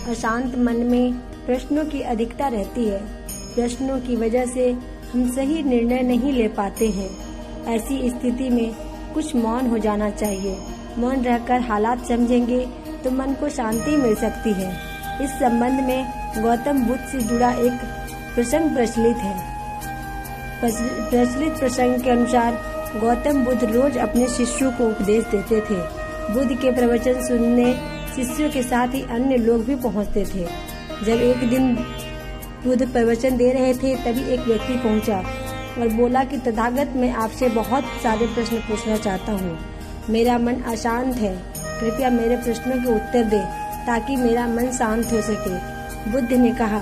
अशांत मन में प्रश्नों की अधिकता रहती है। प्रश्नों की वजह से हम सही निर्णय नहीं ले पाते हैं। ऐसी स्थिति में कुछ मौन हो जाना चाहिए। मौन रहकर हालात समझेंगे तो मन को शांति मिल सकती है। इस संबंध में गौतम बुद्ध से जुड़ा एक प्रसंग प्रचलित है। प्रचलित प्रसंग के अनुसार गौतम बुद्ध रोज अपने शिष्यों को उपदेश देते थे। बुद्ध के प्रवचन सुनने शिष्यों के साथ ही अन्य लोग भी पहुंचते थे। जब एक दिन बुद्ध प्रवचन दे रहे थे तभी एक व्यक्ति पहुंचा और बोला कि तथागत, मैं आपसे बहुत सारे प्रश्न पूछना चाहता हूँ। मेरा मन अशांत है, कृपया मेरे प्रश्नों के उत्तर दे ताकि मेरा मन शांत हो सके। बुद्ध ने कहा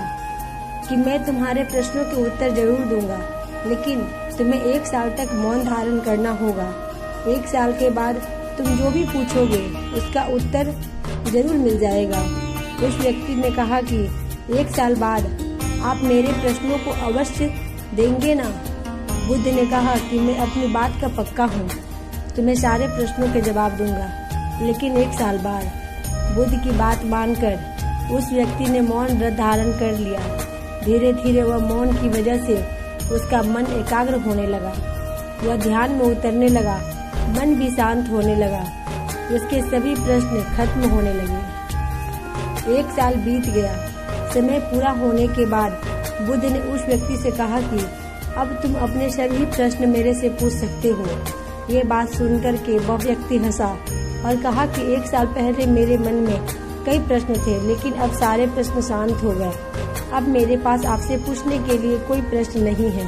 कि मैं तुम्हारे प्रश्नों के उत्तर जरूर दूंगा, लेकिन तुम्हें 1 साल तक मौन धारण करना होगा। 1 साल के बाद तुम जो भी पूछोगे उसका उत्तर जरूर मिल जाएगा। उस व्यक्ति ने कहा कि 1 साल बाद आप मेरे प्रश्नों को अवश्य देंगे ना? बुद्ध ने कहा कि मैं अपनी बात का पक्का हूँ, तुम्हें सारे प्रश्नों के जवाब दूंगा, लेकिन 1 साल बाद। बुद्ध की बात मानकर उस व्यक्ति ने मौन व्रत धारण कर लिया। धीरे धीरे वह मौन की वजह से उसका मन एकाग्र होने लगा। वह ध्यान में उतरने लगा, मन भी शांत होने लगा। उसके सभी प्रश्न खत्म होने लगे। 1 साल बीत गया। समय पूरा होने के बाद बुद्ध ने उस व्यक्ति से कहा कि अब तुम अपने सभी प्रश्न मेरे से पूछ सकते हो। ये बात सुनकर के वह व्यक्ति हंसा और कहा कि 1 साल पहले मेरे मन में कई प्रश्न थे, लेकिन अब सारे प्रश्न शांत हो गए। अब मेरे पास आपसे पूछने के लिए कोई प्रश्न नहीं है।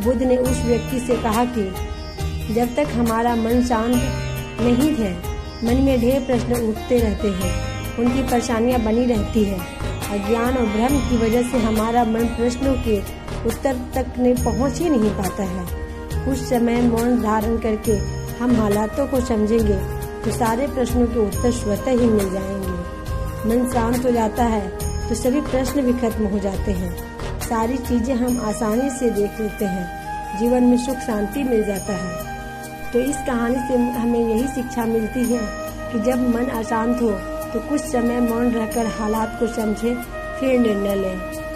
बुद्ध ने उस व्यक्ति से कहा कि जब तक हमारा मन शांत नहीं है, मन में ढेर प्रश्न उठते रहते हैं, उनकी परेशानियां बनी रहती है। अज्ञान और भ्रम की वजह से हमारा मन प्रश्नों के उत्तर तक पहुंच ही नहीं पाता है। कुछ समय मौन धारण करके हम हालातों को समझेंगे तो सारे प्रश्नों के उत्तर स्वतः ही मिल जाएंगे। मन शांत हो जाता है तो सभी प्रश्न भी खत्म हो जाते हैं। सारी चीजें हम आसानी से देख लेते हैं। जीवन में सुख शांति मिल जाता है। तो इस कहानी से हमें यही शिक्षा मिलती है कि जब मन अशांत हो तो कुछ समय मौन रहकर हालात को समझे, फिर निर्णय लें।